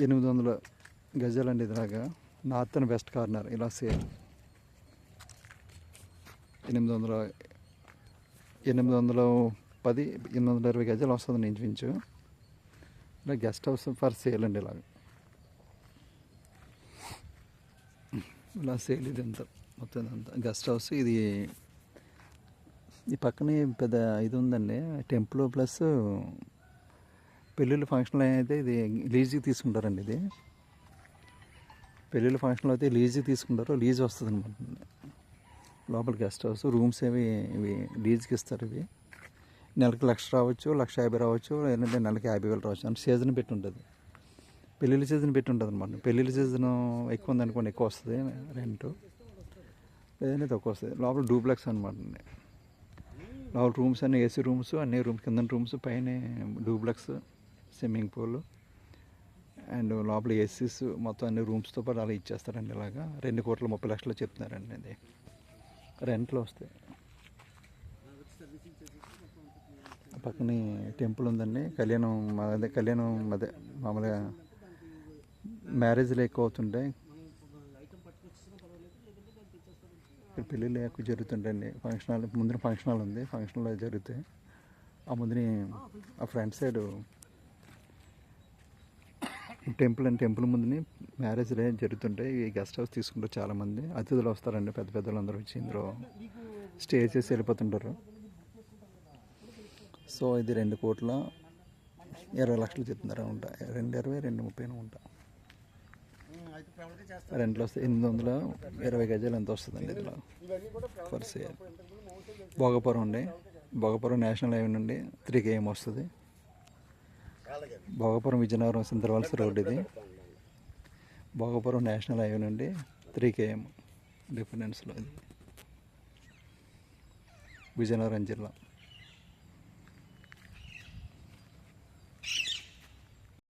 800 గజాలండి. ఇదిలాగా north and west corner ఇలా sale 800 810 820 గజాలు వస్తుంది ఇంచుమించు. ఇలా గెస్ట్ హౌస్ ఫర్ సేల్ అండి. ఇలా సేల్ ఇది అంతా మొత్తం అంతా గెస్ట్ హౌస్. ఇది ఈ పక్కనే పెద్ద ఇది ఉందండి, టెంపుల్ ప్లస్ పెళ్ళిళ్ళ ఫంక్షన్లు అయితే ఇది లీజుకి తీసుకుంటారండి. ఇది పెళ్ళిళ్ళ ఫంక్షన్లు అయితే లీజుకి తీసుకుంటారు, లీజ్ వస్తుంది అనమాట. లోపల గెస్ట్ హౌస్ రూమ్స్ ఇవి లీజ్కి ఇస్తారు. ఇవి నెలకు 1,00,000 రావచ్చు, 1,50,000 రావచ్చు, లేదంటే నెలకి 50,000 రావచ్చు. అంటే సీజన్ పెట్టి ఉంటుంది, పెళ్ళిళ్ళ సీజన్ పెట్టి ఉంటుంది అనమాట. పెళ్ళిళ్ళ సీజన్ ఎక్కువ ఉందనుకోండి ఎక్కువ వస్తుంది రెంట్, లేదంటే తక్కువ వస్తుంది. లోపల డూప్లెక్స్ అనమాట. లోపల రూమ్స్ అన్నీ ఏసీ రూమ్స్, అన్ని రూమ్స్ కింద రూమ్స్, పైన డూప్లెక్స్, స్విమ్మింగ్ పూల్ అండ్ లోపల ఏసీస్ మొత్తం అన్ని రూమ్స్తో పాటు అలా ఇచ్చేస్తారండి. ఇలాగా 2,30,00,000 చెప్తున్నారండి. అది రెంట్లో వస్తాయి. పక్కనే టెంపుల్ ఉందండి. కళ్యాణం అదే మామూలుగా మ్యారేజ్లు ఎక్కువ అవుతుంటాయి, ఇక్కడ పెళ్ళిళ్ళు ఎక్కువ జరుగుతుంటాయండి. ఫంక్షన్ హాల్ ముందున ఫంక్షన్ హాల్ ఉంది, ఫంక్షన్ హాల్ జరుగుతాయి. ఆ ముందుని ఆ ఫ్రంట్ సైడ్ టెంపుల్ ముందుని మ్యారేజ్లు జరుగుతుంటాయి. ఈ గెస్ట్ హౌస్ తీసుకుంటారు చాలామంది అతిథులు వస్తారండి. పెద్ద పెద్దలు అందరూ వచ్చి ఇందులో స్టే చేసి వెళ్ళిపోతుంటారు. సో ఇది 2,20,00,000 చెప్తున్నారు ఉంటా. 2,20, 2,30 ఉంటా. రెంట్లో వస్తే 820 గజాలు ఎంత వస్తుందండి ఇందులో ఫర్ సేల్. భోగపురం అండి, భోగపురం నేషనల్ హైవే నుండి 3 km వస్తుంది. భోగపురం విజయనగరం సింతరవలస రోడ్. ఇది భోగపురం నేషనల్ హైవే నుండి 3 km డిఫరెన్స్లో. ఇది విజయనగరం జిల్లా.